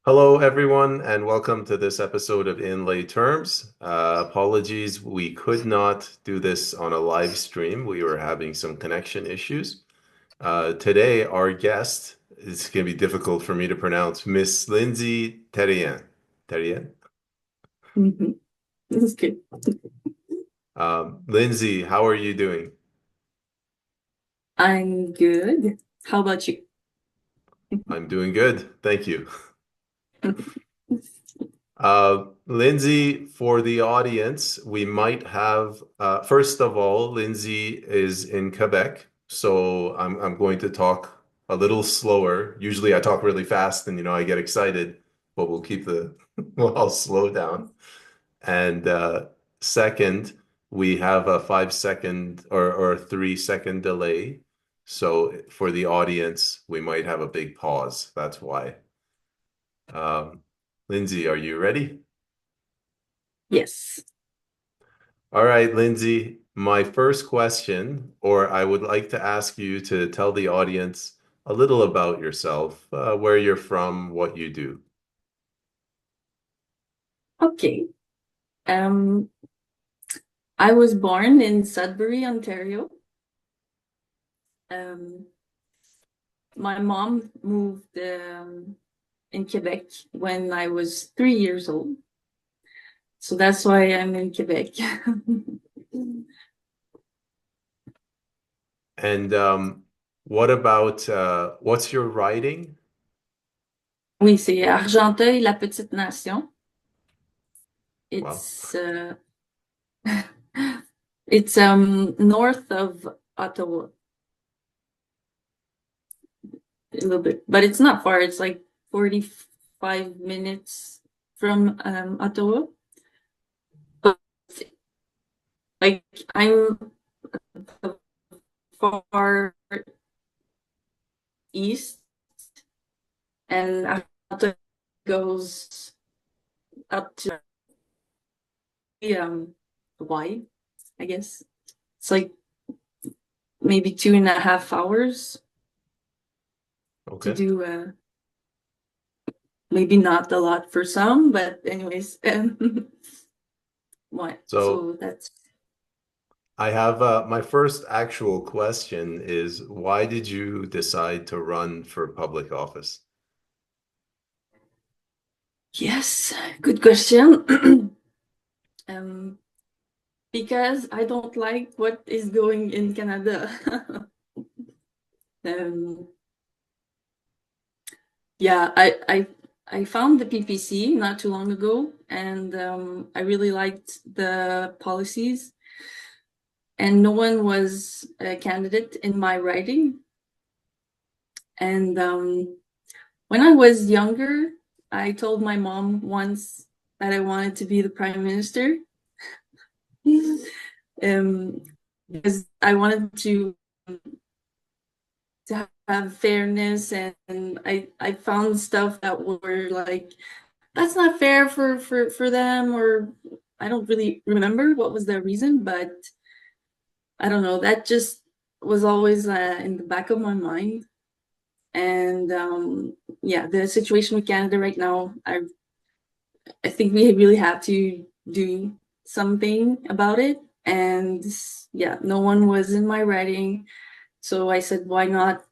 Hello, everyone, and welcome to this episode of In Lay Terms. Apologies, we could not do this on a live stream. We were having some connection issues. Today, our guest is going to be difficult for me to pronounce, Miss Lindsey Therrien. Therrien? Mhm. This is good. Lindsey, how are you doing? I'm good. How about you? I'm doing good, thank you. Lindsey, for the audience, we might have, first of all, Lindsey is in Quebec, so I'm going to talk a little slower. Usually I talk really fast and I get excited, but we'll keep the well, I'll slow down. And second, we have a 5 second or 3 second delay. So for the audience, we might have a big pause. That's why. Um, Lindsey, are you ready? Yes. All right, Lindsey, my first question, or I would like to ask you to tell the audience a little about yourself, where you're from, what you do. Okay. Um, I was born in Sudbury, Ontario. Um, my mom moved in Quebec when I was 3 years old. So that's why I'm in Quebec. And what about what's your writing? Oui, c'est Argenteuil-La Petite-Nation. Well, It's it's north of Ottawa. A little bit, but it's not far. It's like 45 minutes from Ottawa. But like I'm far east, and Ottawa goes up to wide, I guess. It's like maybe 2.5 hours to okay. do. Maybe not a lot for some, but anyways, what? So So that's I have my first actual question is why did you decide to run for public office? yes, good question. um, because I don't like what is going in Canada. um, yeah, I found the PPC not too long ago, and I really liked the policies, and no one was a candidate in my writing. And when I was younger, I told my mom once that I wanted to be the prime minister. um, because I wanted to have fairness, and I found stuff that were like that's not fair for them, or I don't really remember what was the reason, but I don't know, that just was always in the back of my mind. And yeah, the situation with Canada right now, I think we really have to do something about it. And yeah, no one was in my writing. So I said, why not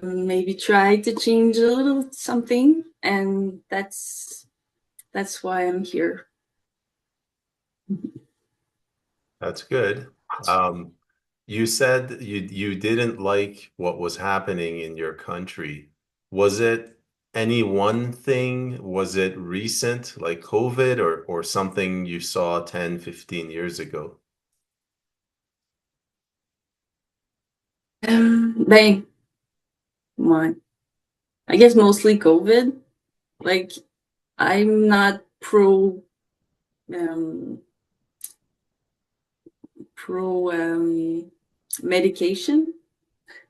maybe try to change a little something? And that's why I'm here. That's good. Um, you said you didn't like what was happening in your country. Was it any one thing? Was it recent, like COVID, or something you saw 10, 15 years ago? They, what? I guess mostly COVID. Like I'm not um, pro medication.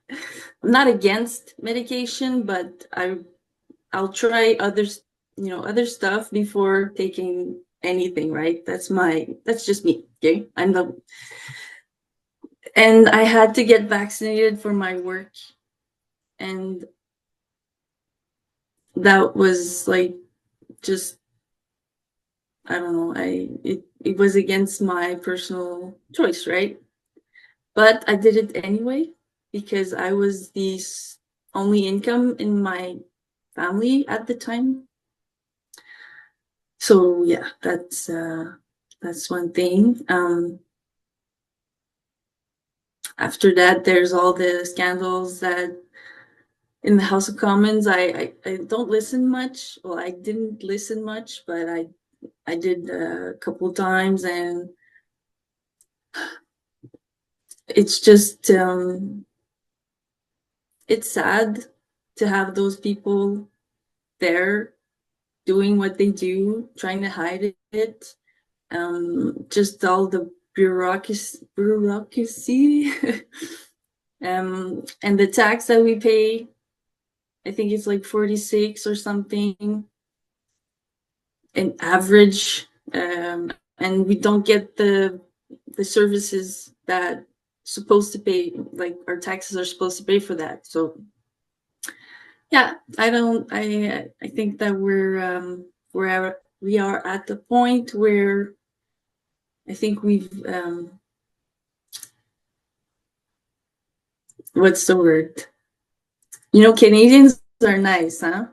I'm not against medication, but I'll try others, other stuff before taking anything, right? That's just me. Okay. And I had to get vaccinated for my work. And that was like just I don't know, it was against my personal choice, right? But I did it anyway because I was the only income in my family at the time. So yeah, that's one thing. After that, there's all the scandals that in the House of Commons. I don't listen much. Well, I didn't listen much, but I did a couple times, and it's just it's sad to have those people there doing what they do, trying to hide it. Just all the bureaucracy, and the tax that we pay. I think it's like 46 or something, an average, and we don't get the services that supposed to pay, like our taxes are supposed to pay for that. So yeah, I don't. I think that we are at the point where I think we've what's the word? You know, Canadians are nice, huh?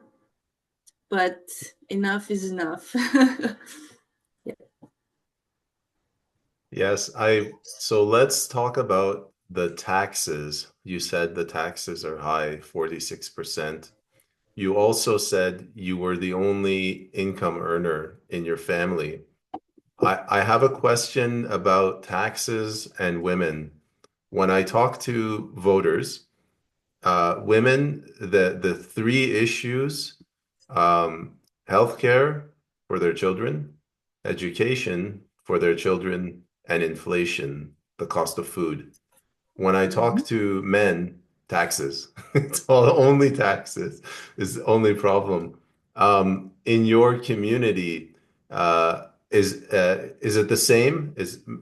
But enough is enough. Yeah. Yes, so let's talk about the taxes. You said the taxes are high, 46%. You also said you were the only income earner in your family. I have a question about taxes and women. When I talk to voters, women, the three issues, healthcare for their children, education for their children, and inflation, the cost of food. When I talk Mhm. to men, taxes. It's all only taxes is the only problem. In your community, is it the same?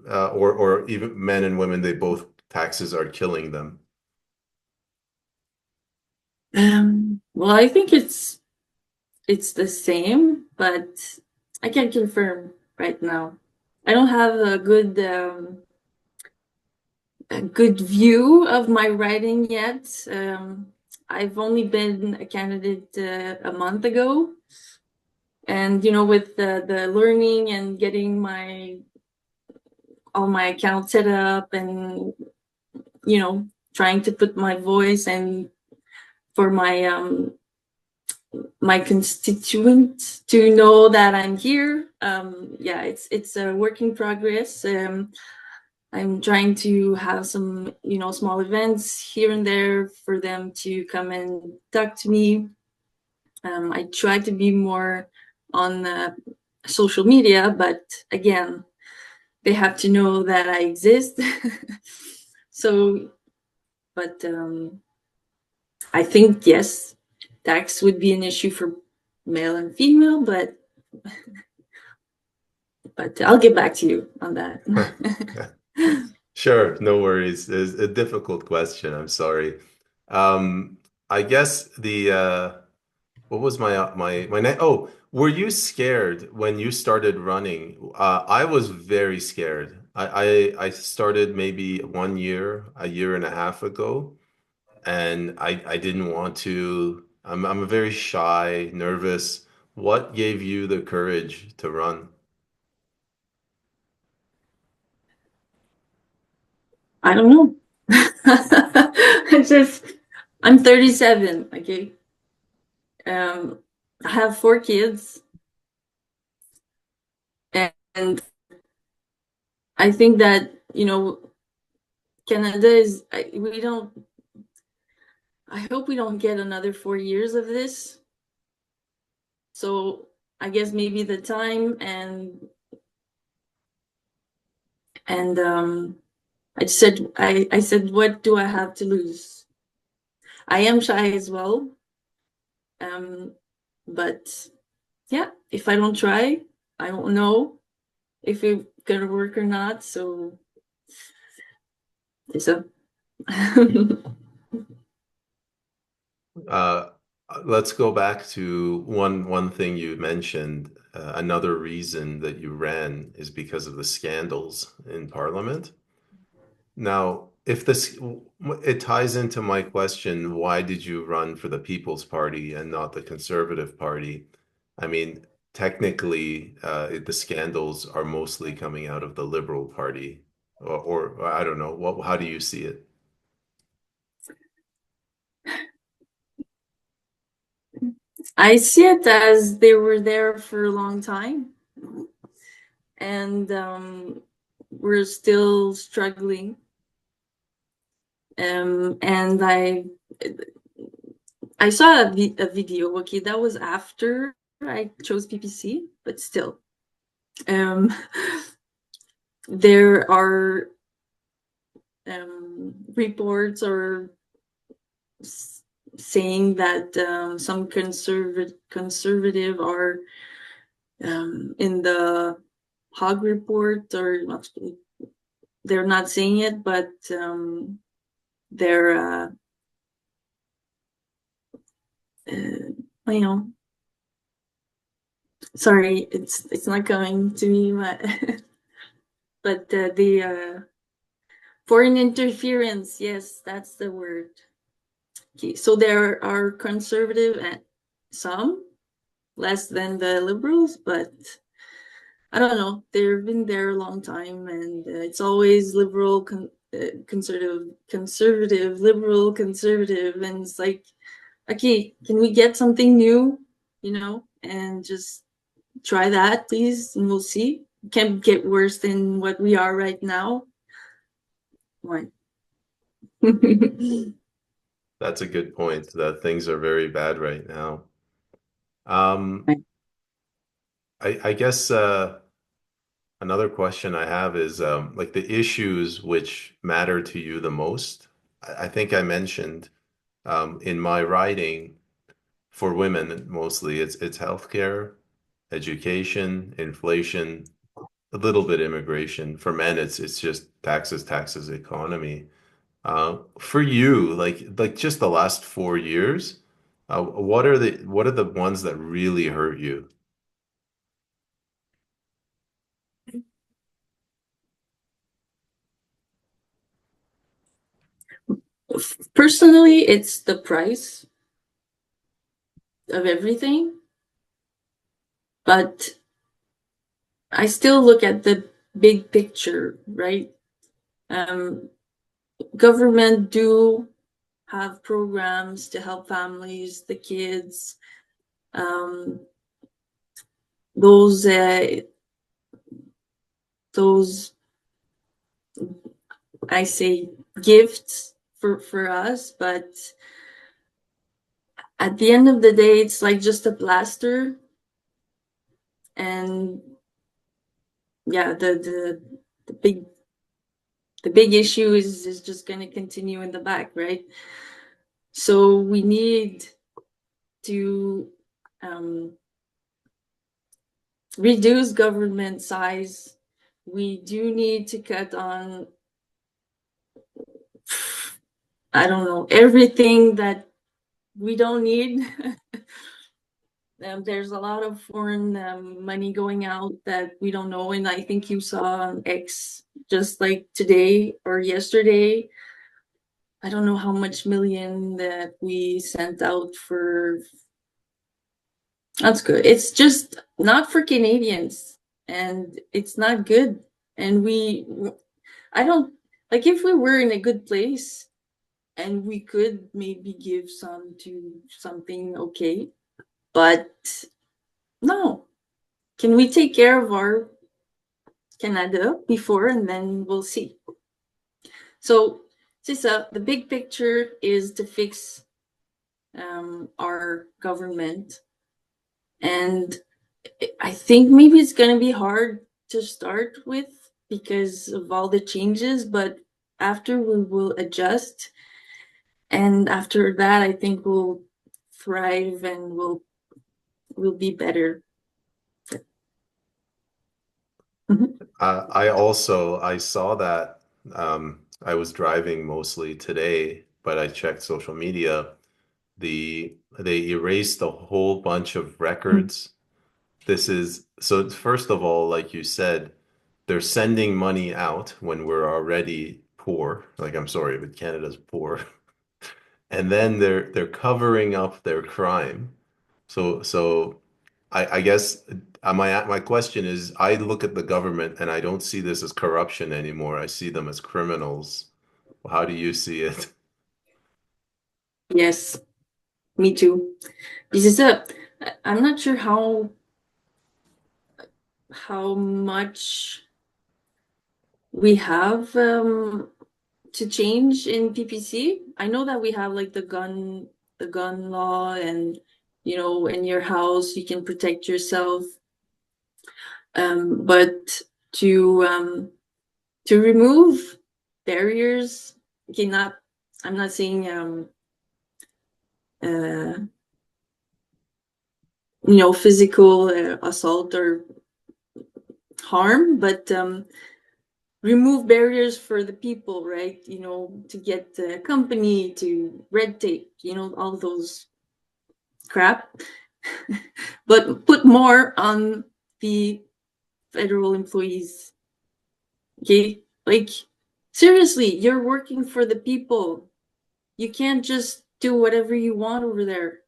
Or even men and women, they both taxes are killing them? Well, I think it's the same, but I can't confirm right now. I don't have a good view of my writing yet. I've only been a candidate a month ago, and you know, with the learning and getting my all my accounts set up, and you know, trying to put my voice and for my constituent to know that I'm here. Yeah, it's a work in progress. I'm trying to have some, you know, small events here and there for them to come and talk to me. I try to be more on social media, but again, they have to know that I exist. So, but I think yes, tax would be an issue for male and female, but I'll get back to you on that. Sure, no worries. It's a difficult question. I'm sorry. Um, I guess what was my name? Oh, were you scared when you started running? I was very scared. I started maybe 1 year, a year and a half ago, and I didn't want to. I'm a very shy, nervous. What gave you the courage to run? I don't know. It's just I'm 37. Okay, I have 4 kids, and I think that you know Canada is. We don't. I hope we don't get another 4 years of this. So I guess maybe the time and I said, what do I have to lose? I am shy as well. Um, but yeah, if I don't try, I don't know if it's gonna work or not. So it's a Uh, Let's go back to one thing you mentioned. Another reason that you ran is because of the scandals in Parliament. Now, if this it ties into my question, why did you run for the People's Party and not the Conservative Party? I mean, technically, the scandals are mostly coming out of the Liberal Party, or I don't know. How do you see it? I see it as they were there for a long time, and we're still struggling. And I saw a video. Okay, that was after I chose PPC, but still, um, there are reports or saying that some conservative are in the hog report, or not, they're not saying it, but they're you know, sorry, it's not coming to me, but but the foreign interference, yes, that's the word. Okay, so there are conservative and some less than the liberals, but I don't know. They've been there a long time, and it's always liberal, conservative, liberal, conservative, and it's like, okay, can we get something new, and just try that, please, and we'll see. Can't get worse than what we are right now. Why? That's a good point, that things are very bad right now. Um, I guess another question I have is like the issues which matter to you the most. I think I mentioned in my writing for women mostly it's healthcare, education, inflation, a little bit immigration. For men, it's just taxes, taxes, economy. For you, like just the last 4 years, what are the ones that really hurt you? Personally, it's the price of everything, but I still look at the big picture, right? Um, Government do have programs to help families, the kids, um, those uh, those I say gifts for us, but at the end of the day, it's like just a plaster, and yeah, the big issue is just going to continue in the back, right? So we need to um, reduce government size. We do need to cut on, I don't know, everything that we don't need. There's a lot of foreign money going out that we don't know. And I think you saw on X just like today or yesterday. I don't know how much million that we sent out for. That's good. It's just not for Canadians, and it's not good. And I don't like, if we were in a good place and we could maybe give some to something, okay, but no. Can we take care of our Canada before, and then we'll see. So, Sisa, the big picture is to fix our government, and I think maybe it's going to be hard to start with because of all the changes, but after we will adjust, and after that, I think we'll thrive and we'll be better. Mhm. I saw that I was driving mostly today, but I checked social media. they erased a whole bunch of records. This is so first of all, like you said, they're sending money out when we're already poor. Like I'm sorry, but Canada's poor. And then they're covering up their crime. So I guess my question is, I look at the government and I don't see this as corruption anymore. I see them as criminals. How do you see it? Yes, me too. This is a, I'm not sure how much we have to change in PPC. I know that we have like the gun law, and in your house you can protect yourself. But to remove barriers, okay, not I'm not saying uh physical assault or harm, but remove barriers for the people, right? To get a company, to red tape, all those crap, but put more on the federal employees. Okay, like seriously, you're working for the people. You can't just do whatever you want over there.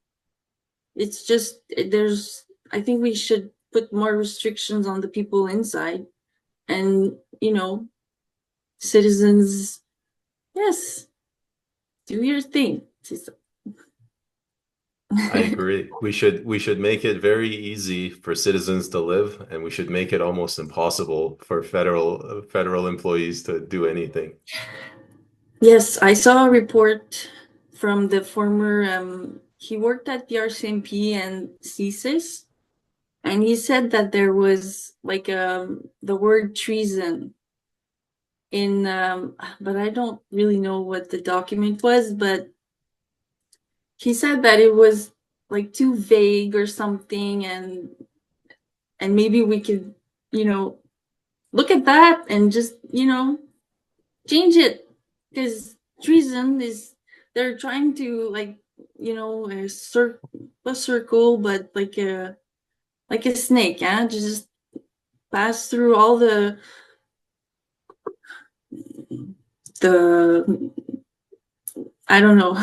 It's just there's. I think we should put more restrictions on the people inside, and citizens. Yes, do your thing. I agree. We should make it very easy for citizens to live, and we should make it almost impossible for federal employees to do anything. Yes, I saw a report from the former. He worked at the RCMP and CSIS, and he said that there was like the word treason in, but I don't really know what the document was, but he said that it was like too vague or something, and maybe we could, you know, look at that and just, change it, because treason is, they're trying to like, a circle, but like a snake, yeah, just pass through all the I don't know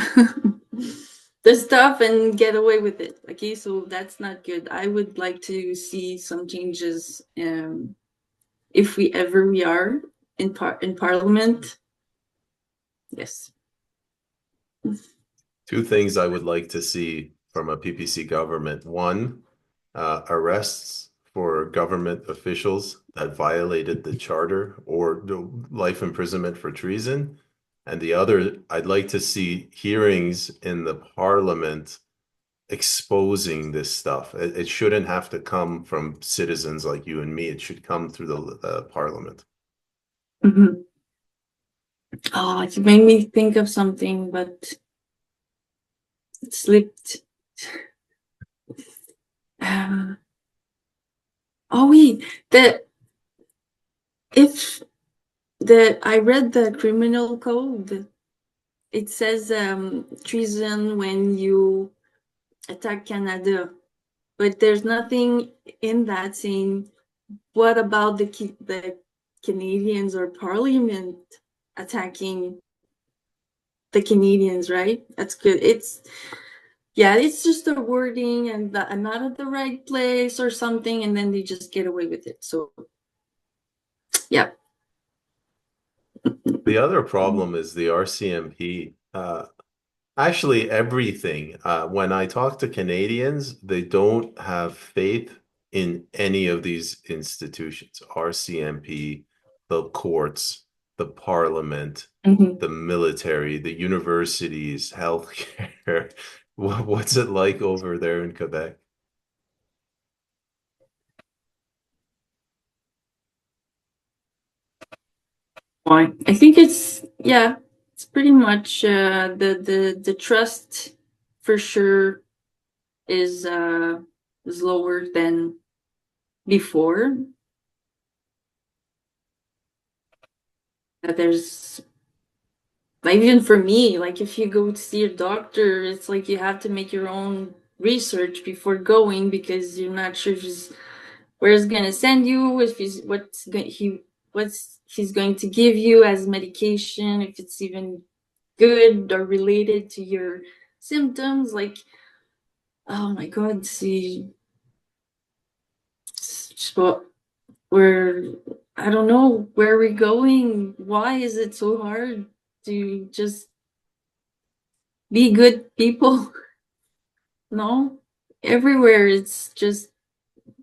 the stuff and get away with it. Okay, so that's not good. I would like to see some changes, if we are in parliament. Yes. Two things I would like to see from a PPC government. One, arrests for government officials that violated the charter or life imprisonment for treason. And the other, I'd like to see hearings in the parliament exposing this stuff. It shouldn't have to come from citizens like you and me. It should come through the parliament. Mm-hmm. Oh, it made me think of something, but it slipped. Um, oh wait, the if the I read the criminal code. It says treason when you attack Canada, but there's nothing in that saying what about the Canadians or Parliament attacking the Canadians, right? That's good. Yeah, it's just a wording, and I'm not at the right place or something, and then they just get away with it. So yeah. The other problem is the RCMP. Actually, everything. When I talk to Canadians, they don't have faith in any of these institutions, RCMP, the courts, the parliament, Mhm. the military, the universities, healthcare. What's it like over there in Quebec? Why? I think it's pretty much the trust for sure is lower than before. There's Like even for me, like if you go to see a doctor, it's like you have to make your own research before going because you're not sure just where it's gonna send you, if he's what's he's going to give you as medication, if it's even good or related to your symptoms. Like, oh my god, see, what we're I don't know where we're going. Why is it so hard to just be good people? No, everywhere it's just,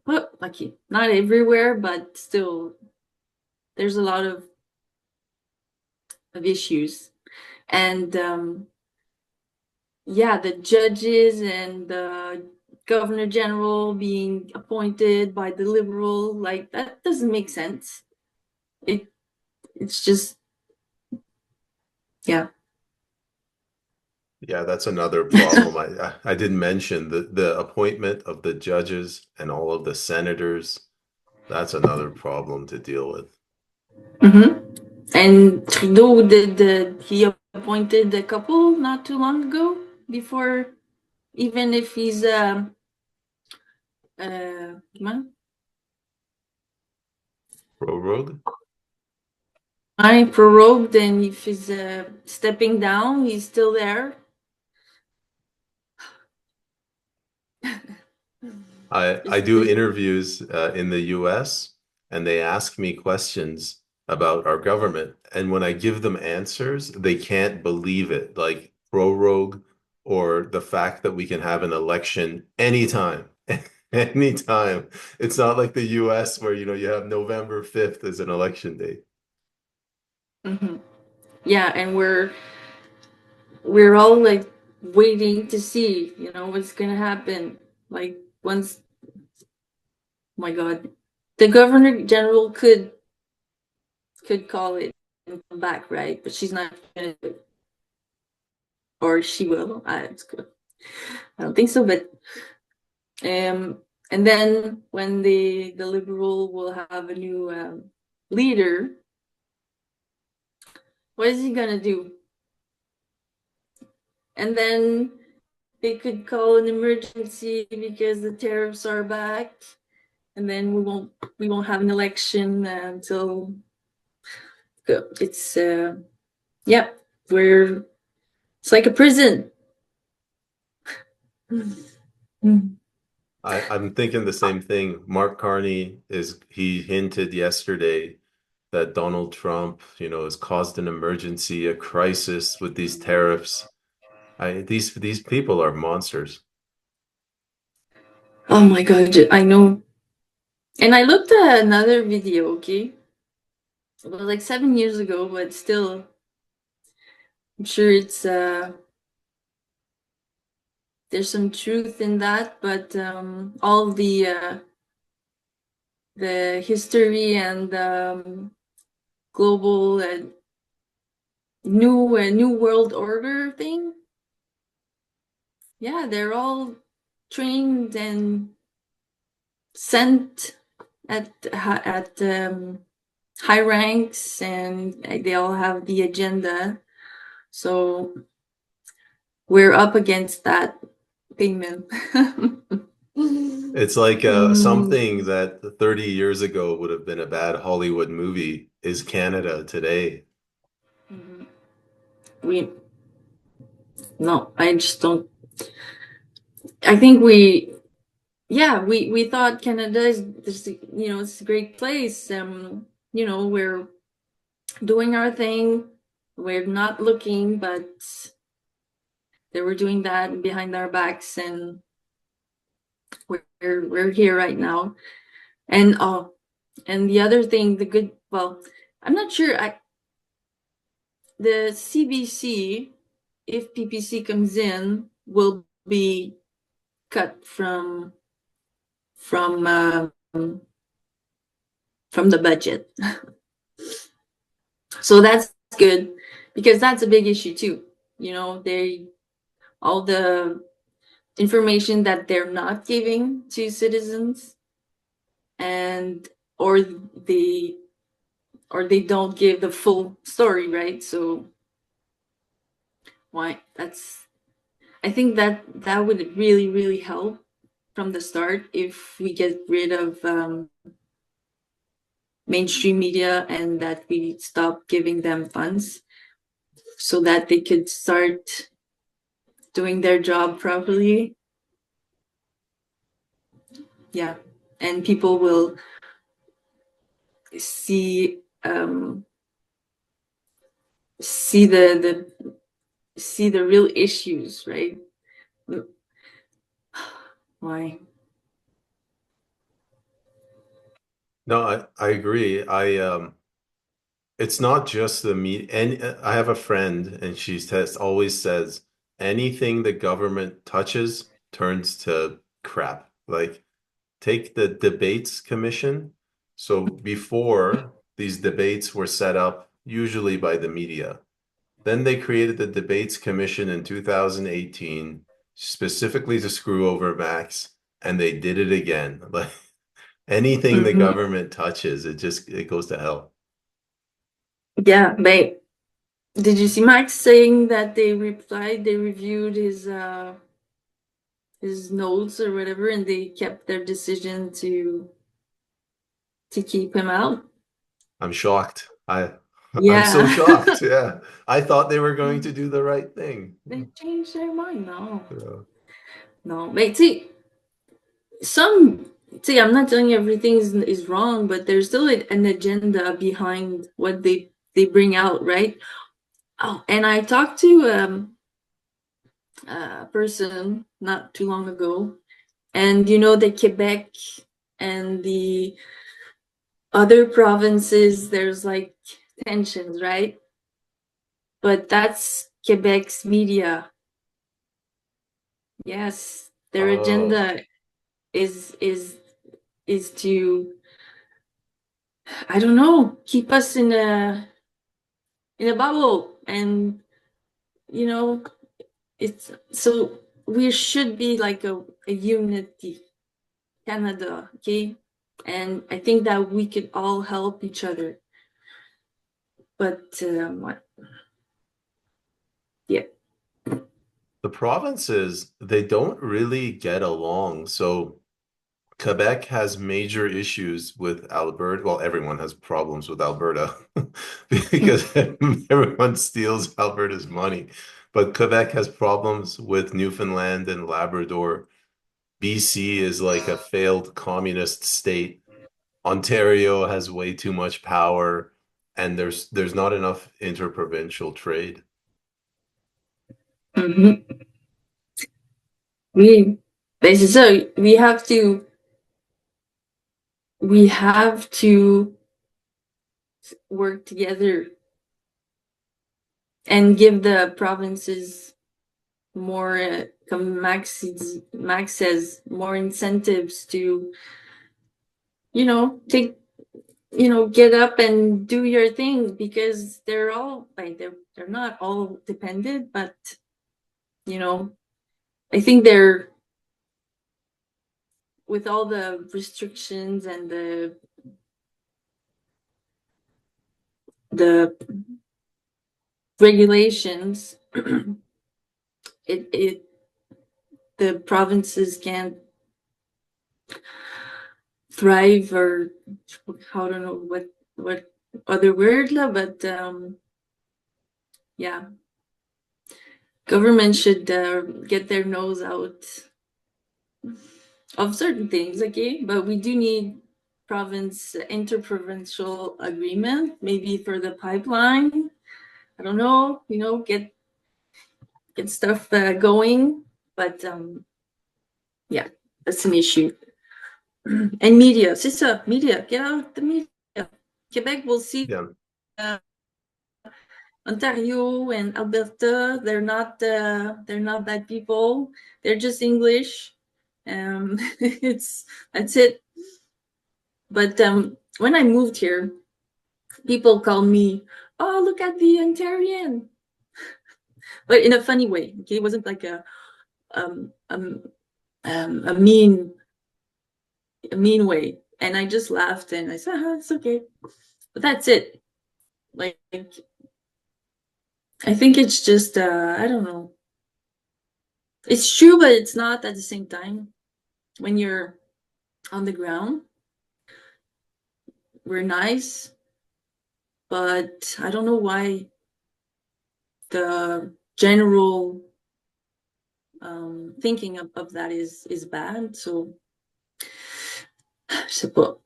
well, lucky not everywhere, but still there's a lot of issues. And yeah, the judges and the governor general being appointed by the liberal, like that doesn't make sense. it it's just, yeah. Yeah, that's another problem. I didn't mention the appointment of the judges and all of the senators. That's another problem to deal with. Mm-hmm. And Trudeau did he appointed a couple not too long ago, before, even if he's comment? Prorogue? I prorogued, and if he's stepping down, he's still there. I Is do this interviews in the US and they ask me questions about our government. And when I give them answers, they can't believe it. Like prorogue or the fact that we can have an election anytime. Anytime. It's not like the US where you have November 5th as an election date. mm-hmm. Yeah, and we're all like waiting to see, what's gonna happen. Like, once, oh my god, the governor general could call it and come back, right? But she's not gonna do it. Or she will. I don't think so, but um and then when the liberal will have a new leader, what is he gonna do? And then they could call an emergency because the tariffs are back, and then we won't have an election until it's yeah, we're it's like a prison. I'm thinking the same thing. Mark Carney he hinted yesterday that Donald Trump, has caused an emergency, a crisis with these tariffs. These people are monsters. Oh my god, I know. And I looked at another video, okay? It was like 7 years ago, but still, I'm sure it's there's some truth in that. But all the history and global new world order thing, yeah, they're all trained and sent at high ranks, and they all have the agenda. So we're up against that payment. It's like Mm, something that 30 years ago would have been a bad Hollywood movie is Canada today. mhm. We No, I just don't. I think we thought Canada is this, it's a great place. We're doing our thing. We're not looking, but they were doing that behind our backs, and we're here right now. And and the other thing, the good, well, I'm not sure. The CBC, if PPC comes in, will be cut from from the budget. So that's good, because that's a big issue too. They all the information that they're not giving to citizens, and or they or they don't give the full story, right? So why that's I think that that would really, really help from the start if we get rid of mainstream media and that we stop giving them funds so that they could start doing their job properly. Yeah. And people will see see see the real issues, right? Why? No, I agree. It's not just the meat. And I have a friend, and always says anything the government touches turns to crap. Like take the debates commission. So before these debates were set up usually by the media. Then they created the debates commission in 2018 specifically to screw over Max, and they did it again. Like anything the Mm-hmm. government touches, it goes to hell. Yeah, but did you see Max saying that they reviewed his notes or whatever, and they kept their decision to keep him out? I'm shocked. I'm so Yeah. shocked. Yeah. I thought they were going to do the right thing. They changed their mind. No, Yeah. no. But see, some see, I'm not telling you everything is wrong, but there's still an agenda behind what they bring out, right? Oh, and I talked to a person not too long ago, and you know the Quebec and the other provinces, there's like tensions, right? But that's Quebec's media. Yes, their Oh, agenda is is to, I don't know, keep us in a bubble, and you know it's so we should be like a unity Canada, okay? And I think that we could all help each other. But yeah. the provinces, they don't really get along. So Quebec has major issues with Alberta. Well, everyone has problems with Alberta because everyone steals Alberta's money. But Quebec has problems with Newfoundland and Labrador. BC is like a failed communist state. Ontario has way too much power, and there's not enough interprovincial trade. Mhm. we so we have to work together and give the provinces more Max says more incentives to take get up and do your thing, because they're all like they're not all dependent, but you know I think they're, with all the restrictions and the regulations, it the provinces can't thrive, or I don't know what other word lah, but yeah, government should get their nose out of certain things, okay? But we do need province interprovincial agreement, maybe for the pipeline. I don't know, get stuff going, but yeah, that's an issue. And media, c'est ça, media, get out the media. Quebec will see Yeah. uh, Ontario and Alberta. They're not bad people. They're just English. It's that's it. But when I moved here, people call me, "Oh, look at the Ontarian," but in a funny way. Okay, it wasn't like um, um, a mean way. And I just laughed and I said, "It's okay." But that's it. Like I think it's just I don't know. It's true, but it's not at the same time. When you're on the ground, we're nice, but I don't know why the general thinking of that is bad. So, je sais pas.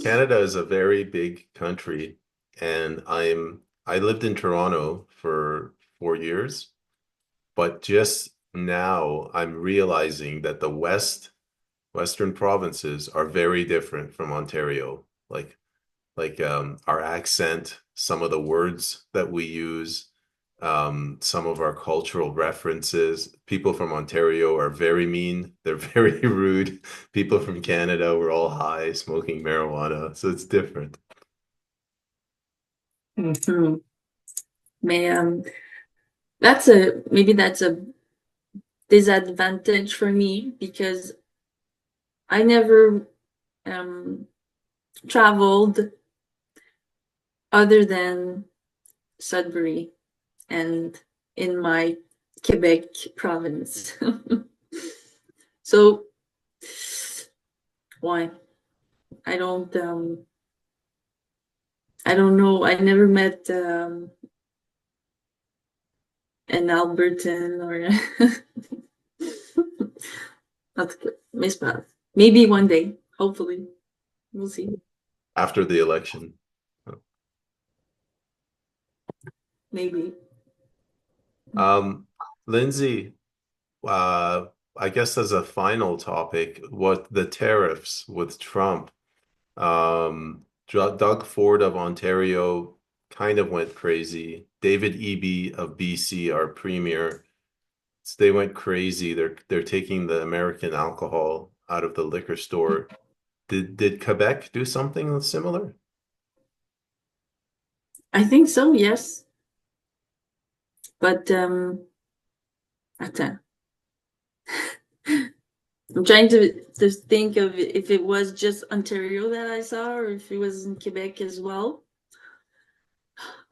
Canada is a very big country, and I lived in Toronto for 4 years, but just now I'm realizing that the Western provinces are very different from Ontario. Our accent, some of the words that we use, some of our cultural references. People from Ontario are very mean. They're very rude. People from Canada were all high, smoking marijuana. So it's different. Mhm. Mais that's a maybe that's a disadvantage for me because I never um, traveled other than Sudbury and in my Quebec province. So why? I don't I don't know. I never met an Albertan or not Miss Path. Maybe one day, hopefully. We'll see. After the election. Maybe. Um, Lindsay, uh, I guess as a final topic, what the tariffs with Trump. Doug Ford of Ontario kind of went crazy. David Eby of BC, our premier, they went crazy. They're taking the American alcohol out of the liquor store. Did Quebec do something similar? I think so, yes. But attends. I'm trying to think of if it was just Ontario that I saw or if it was in Quebec as well.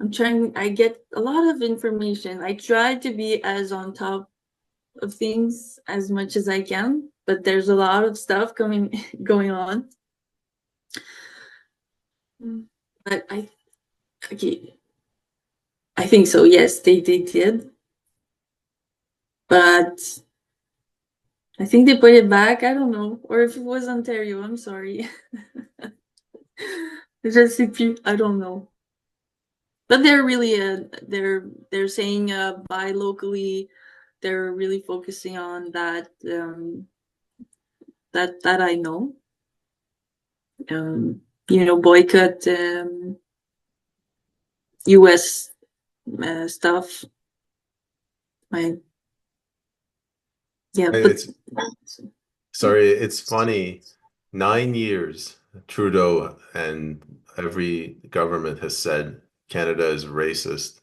I get a lot of information. I try to be as on top of things as much as I can, but there's a lot of stuff going on. But okay, I think so. Yes, they did, but I think they put it back. I don't know, or if it was Ontario. I'm sorry. Je sais plus. I don't know. But they're really they're saying buy locally. They're really focusing on that that I know. Boycott U.S. Stuff. I yeah, but It's sorry, it's funny. 9 years, Trudeau and every government has said Canada is racist,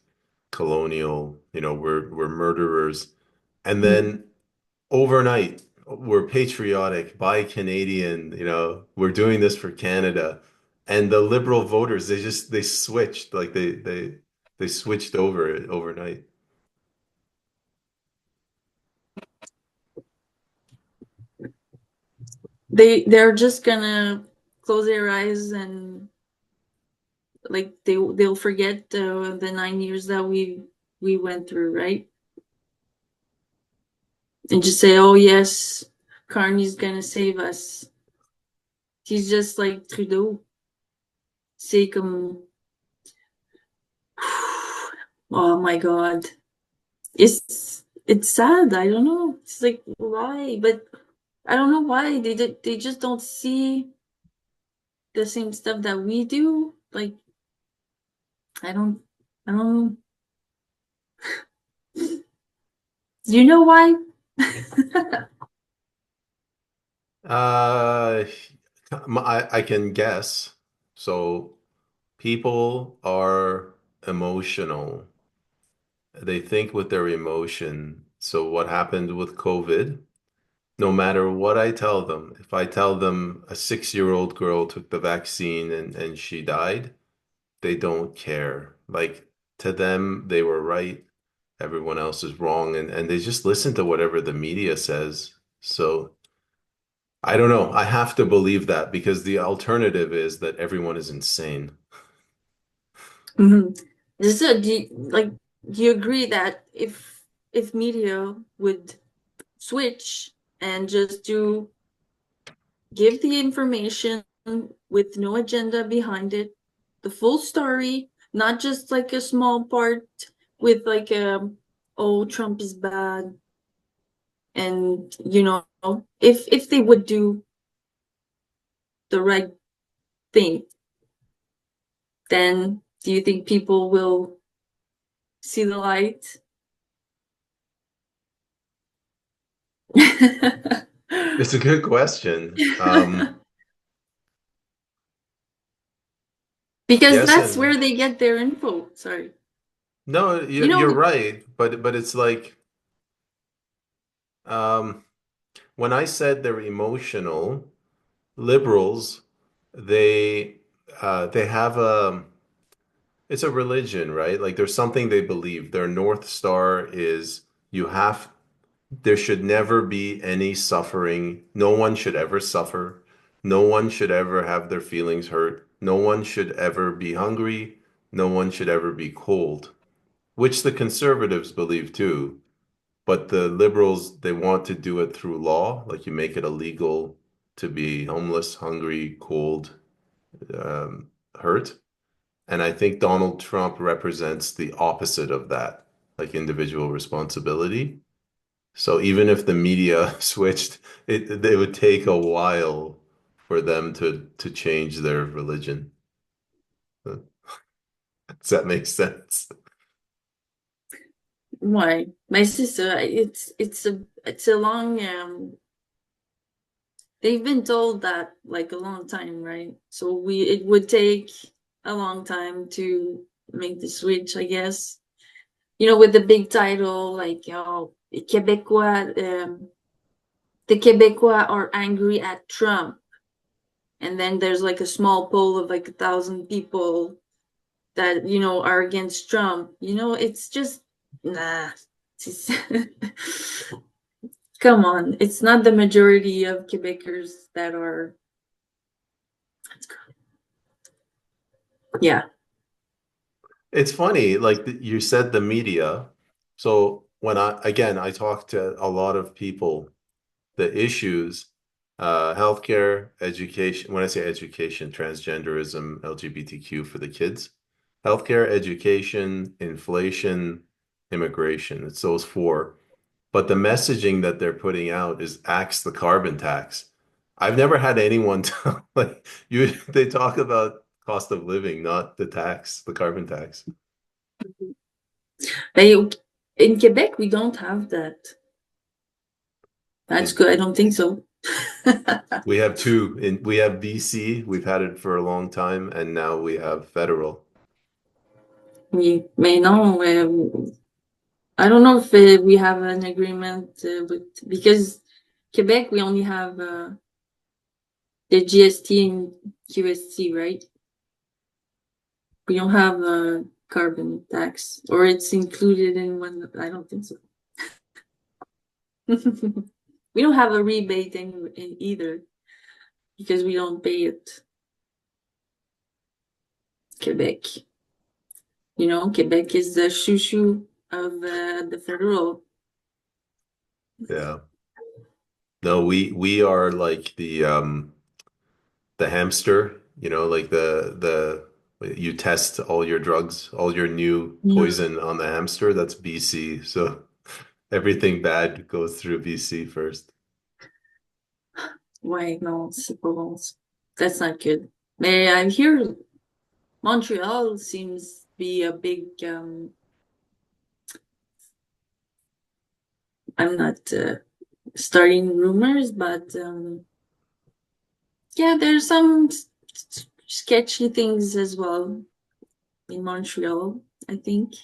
colonial, we're murderers. And then overnight, we're patriotic, buy Canadian, we're doing this for Canada. And the liberal voters, they switched, like they switched over it overnight. they're just gonna close their eyes and like they'll forget the 9 years that we went through, right? And just say, oh yes, Carney's gonna save us. He's just like Trudeau. C'est comme oh my god. It's sad. I don't know. It's like why? But I don't know why they just don't see the same stuff that we do. Like I don't I don't do you know why? Uh, I can guess. So people are emotional. They think with their emotion. So what happened with COVID? No matter what I tell them, if I tell them a 6-year-old girl took the vaccine and she died, they don't care. Like to them, they were right, everyone else is wrong, and they just listen to whatever the media says. So I don't know. I have to believe that because the alternative is that everyone is insane. Mhm. So do you agree that if media would switch and just do give the information with no agenda behind it, the full story, not just like a small part with like oh, Trump is bad, and if they would do the right thing, then do you think people will see the light? It's a good question. Because Yes that's and where they get their info. Sorry. no, You know, you're right, but it's like um, when I said they're emotional, liberals, they they have a it's a religion, right? Like there's something they believe. Their North Star is you have there should never be any suffering. No one should ever suffer. No one should ever have their feelings hurt. No one should ever be hungry. No one should ever be cold, which the conservatives believe too. But the liberals, they want to do it through law, like you make it illegal to be homeless, hungry, cold, um, hurt. And I think Donald Trump represents the opposite of that, like individual responsibility. So even if the media switched, it would take a while for them to change their religion. Does that make sense? why? My sister, it's a long they've been told that like a long time, right? So we it would take a long time to make the switch, I guess. With the big title like Québécois, the Québécois are angry at Trump, and then there's like a small poll of like 1,000 people that are against Trump. It's just nah. It's come on, it's not the majority of Quebecers that are. Yeah. It's funny, like you said, the media. So when again, I talk to a lot of people, the issues, healthcare, education, when I say education, transgenderism, LGBTQ for the kids, healthcare, education, inflation, immigration, it's those four. But the messaging that they're putting out is axe the carbon tax. I've never had anyone tell, like they talk about cost of living, not the tax, the carbon tax. They, in Quebec, we don't have that. That's In good. I don't think so. We have two we have BC, we've had it for a long time, and now we have federal. Oui, mais non, I don't know if we have an agreement because Quebec, we only have the GST and QST, right? We don't have a carbon tax, or it's included in one. I don't think so. We don't have a rebate in either because we don't pay it. Quebec, Quebec is the chouchou of the federal. Yeah. No, we are like the hamster, like the you test all your drugs, all your new Mm. poison on the hamster, that's BC. So everything bad goes through BC first. Ouais, non, c'est pas bon. That's not good. Mais I hear Montreal seems to be a big. I'm not starting rumors, but yeah, there's some sketchy things as well in Montreal, I think.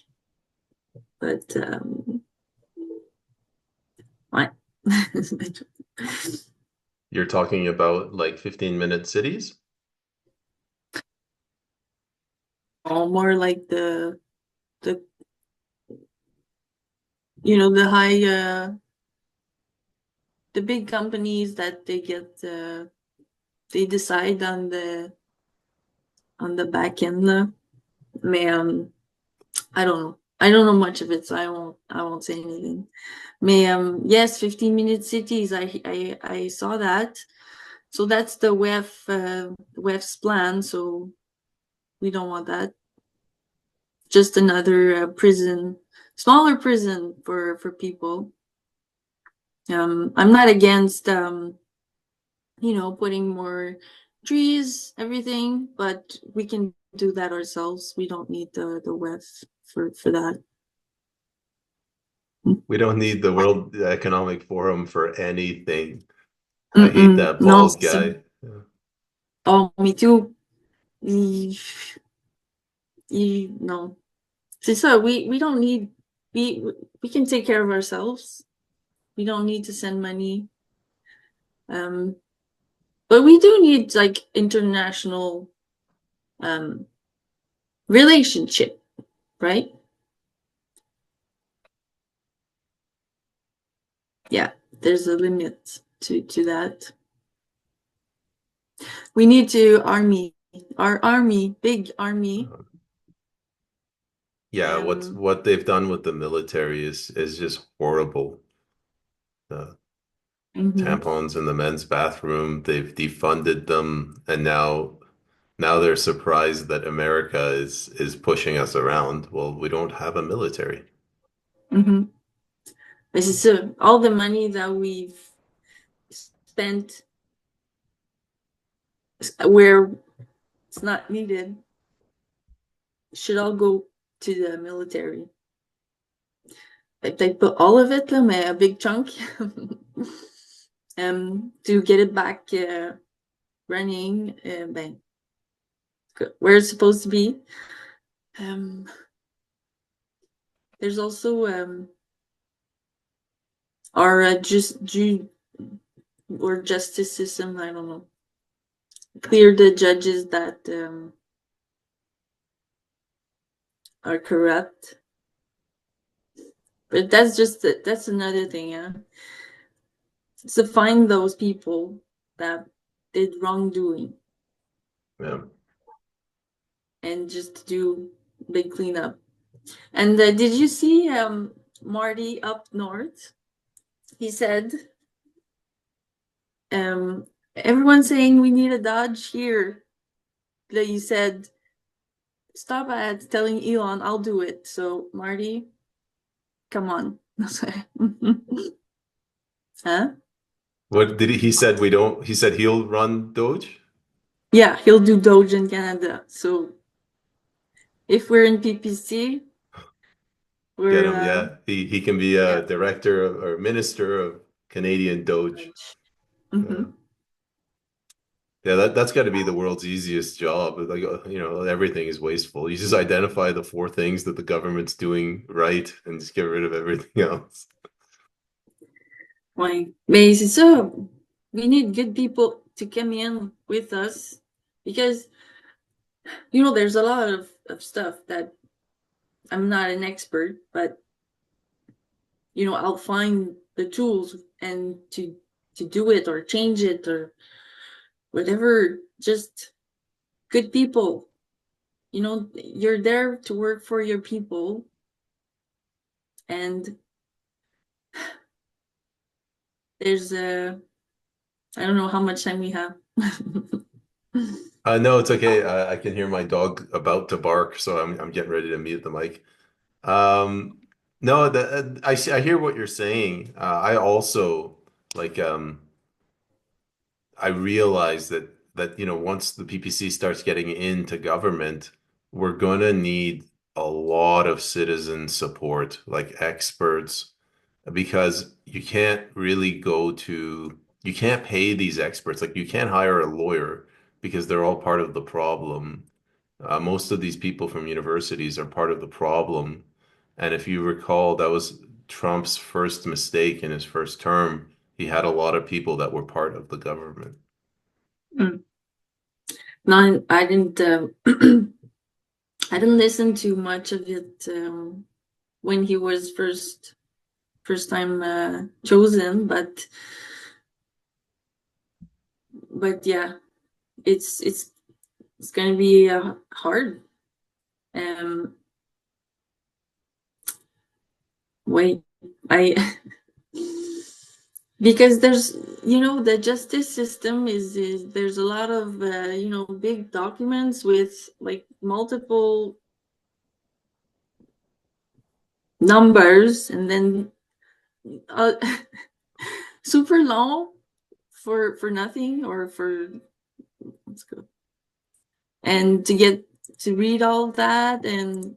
But what? You're talking about like 15-minute cities? small, more like the the high the big companies that they decide on the back end. Mais I don't know much of it, so I won't say anything. Mais yes, 15-minute cities. I saw that. So that's the WEF's plan. So we don't want that. Just another prison, smaller prison for people. I'm not against putting more trees, everything, but we can do that ourselves. We don't need the WEF for that. We don't need the World Economic Forum for anything. I hate Mm-mm. that Non, bald c'est ça. guy. Oh, me too. Non. C'est ça. We don't need we we can take care of ourselves. We don't need to send money. Um, but we do need like international um relationship, right? Yeah, there's a limit to that. We need to our army, big army. Yeah, Um, what they've done with the military is just horrible. The mhm, tampons in the men's bathroom, they've defunded them, and now they're surprised that America is pushing us around. Well, we don't have a military. mhm. This is all the money that we've spent where it's not needed should all go to the military. Like they put all of it, a big chunk, to get it back running, bang, where it's supposed to be. Um, there's also our or justice system. I don't know. Clear the judges that are corrupt. But that's another thing, yeah. To find those people that did wrongdoing Yeah. and just do big cleanup. And did you see Marty up north? He said, everyone's saying we need a Dodge here. That you said, stop at telling Elon I'll do it. So Marty, come on. Huh? What did he said we don't, he said he'll run Doge? Yeah, he'll do Doge in Canada. So if we're in PPC, Get we're him, yeah. He can be a yeah. director or minister of Canadian Doge. Yeah. Mm-hmm. Yeah, that's got to be the world's easiest job. Like, everything is wasteful. You just identify the four things that the government's doing right and just get rid of everything else. Ouais. Mais c'est ça. We need good people to come in with us because there's a lot of stuff that I'm not an expert, but I'll find the tools and to do it or change it or whatever. Just good people. You're there to work for your people, and there's I don't know how much time we have. No, it's okay. I can hear my dog about to bark, so I'm getting ready to mute the mic. No, I hear what you're saying. I also like I realize that once the PPC starts getting into government, we're gonna need a lot of citizen support, like experts, because you can't pay these experts. Like you can't hire a lawyer because they're all part of the problem. Most of these people from universities are part of the problem. And if you recall, that was Trump's first mistake in his first term. He had a lot of people that were part of the government. Mm. No, I didn't. I didn't listen to much of it when he was first time chosen, but yeah, it's it's it's going to be hard. Um, wait, I because there's the justice system is there's a lot of big documents with like multiple numbers and then uh, super long for nothing or for let's go and to get to read all that and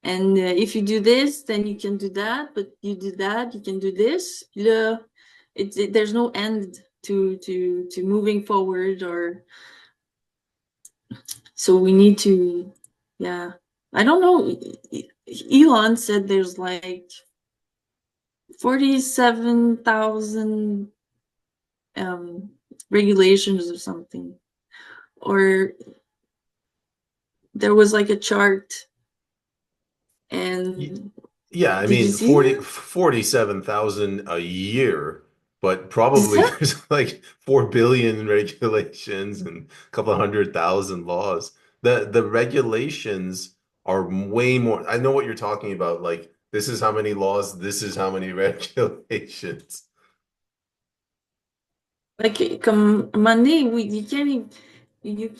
if you do this then you can do that, but you do that you can do this. There's no end to moving forward, or so we need to, yeah. I don't know. Elon said there's like 47,000 regulations or something. Or there was like a chart, Y- and Yeah, I did you mean see that? 47,000 a year, but Is probably that there's like 4 billion regulations and a couple of 100,000 laws. The regulations are way more. I know what you're talking about. Like this is how many laws, this is how many regulations. like come Monday? You can't even, you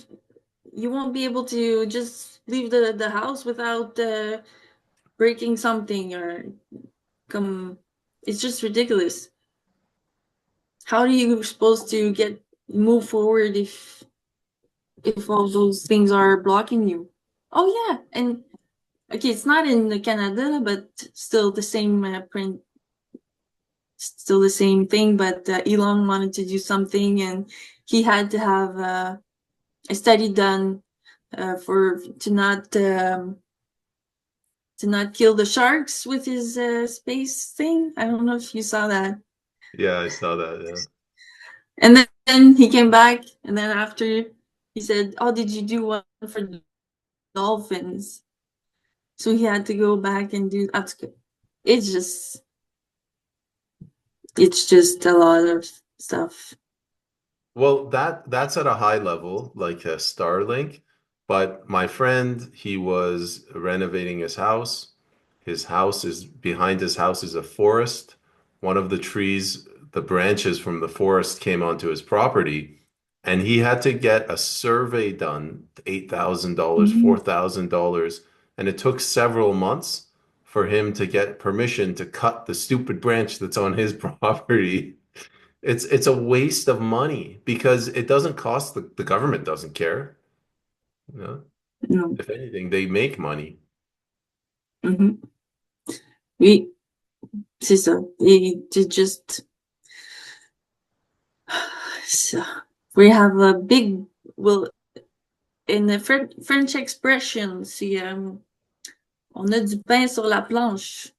you won't be able to just leave the house without breaking something or come. It's just ridiculous. How are you supposed to get move forward if all those things are blocking you? Oh yeah, and okay, it's not in Canada, but still the same print, still the same thing. But Elon wanted to do something, and he had to have a study done for to not kill the sharks with his space thing. I don't know if you saw that. Yeah, I saw that. Yeah. And then he came back, and then after he said, "Oh, did you do one for dolphins?" So he had to go back and do. It's just, it's just a lot of stuff. Well, that's at a high level, like a Starlink. But my friend, he was renovating his house. His house is behind his house is a forest. One of the trees, the branches from the forest came onto his property, and he had to get a survey done, $8,000, Mhm. $4,000, and it took several months for him to get permission to cut the stupid branch that's on his property. It's a waste of money because it doesn't cost the government doesn't care. You know? No. If anything, they make money. Mhm. Oui, c'est ça. Et just so we have a big, well, in the French expression, c'est on a du pain sur la planche.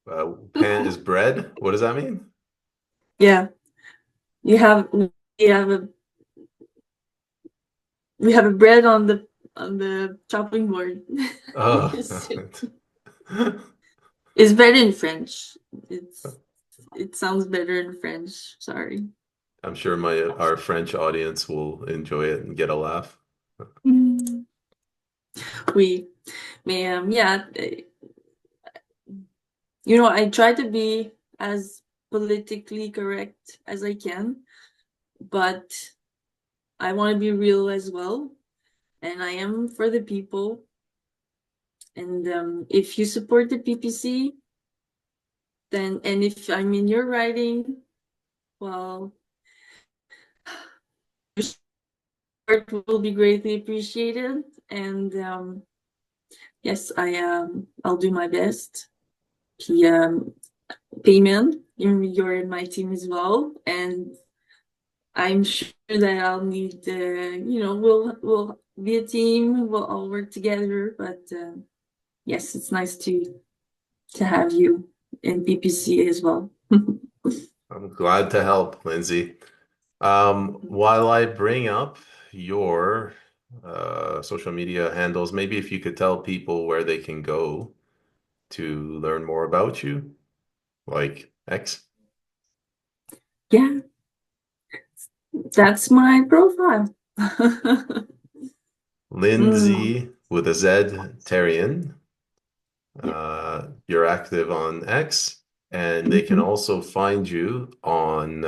Pan is bread. What does that mean? Yeah, you have we have a we have a bread on the chopping board. Oh, it's, it's better in French. It sounds better in French. Sorry. I'm sure my our French audience will enjoy it and get a laugh. Mm. Oui, mais yeah, I try to be as politically correct as I can, but I want to be real as well, and I am for the people. And if you support the PPC, then and if I'm in your writing, well, your support will be greatly appreciated. And yes, I'll do my best. Puis, payment, you're in my team as well, and I'm sure that I'll need, we'll be a team. We'll all work together. But yes, it's nice to have you in PPC as well. I'm glad to help, Lindsay. While I bring up your social media handles. Maybe if you could tell people where they can go to learn more about you, like X. Yeah, that's my profile. Mm, Lindsey with a Z, Therrien. yeah. You're active on X, and they can Mhm. also find you on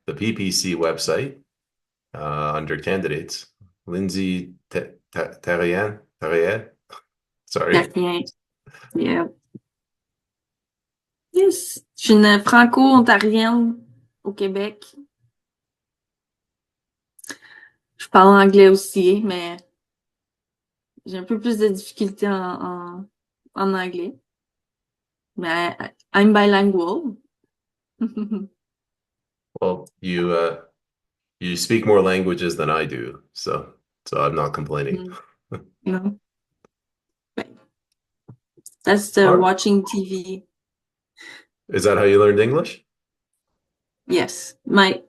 the PPC website under candidates. Lindsey Therrien. Sorry. Therrien. Yeah. Yes. Je suis une franco-ontarienne au Québec. Je parle anglais aussi, mais j'ai un peu plus de difficultés en anglais. Mais I'm bilingual. Well, you speak more languages than I do, so I'm not complaining. Mm, no. That's the All watching TV. Is that how you learned English? Yes. My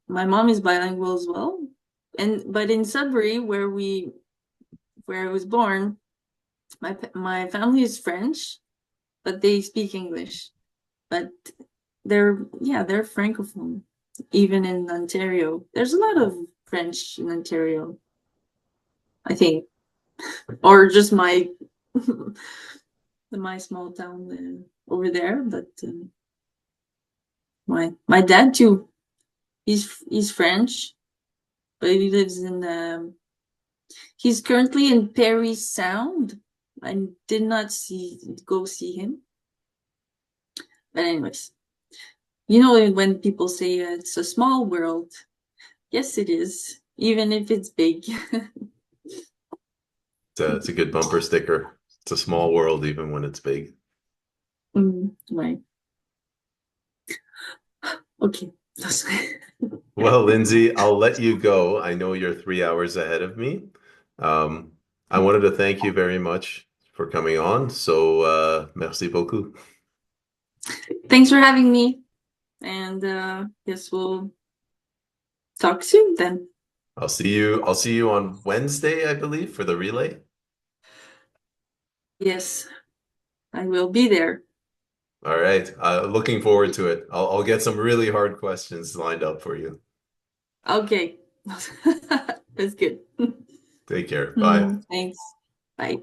mom is bilingual as well. But in Sudbury, where I was born, my family is French, but they speak English. But they're francophone. Even in Ontario, there's a lot of French in Ontario, I think, or just my small town over there. But my dad too. He's French, but he lives in he's currently in Paris Sound. I did not go see him. But anyways, you know when people say it's a small world, yes, it is, even if it's big. It's a good bumper sticker. It's a small world, even when it's big. Right. Okay. Well, Lindsay, I'll let you go. I know you're 3 hours ahead of me. Um, I wanted to thank you very much for coming on. So, merci beaucoup. Thanks for having me. And guess we'll talk soon then. I'll see you on Wednesday, I believe, for the relay. Yes, I will be there. All right. Looking forward to it. I'll get some really hard questions lined up for you. Okay. That's good. Take care. Bye. Thanks. Bye.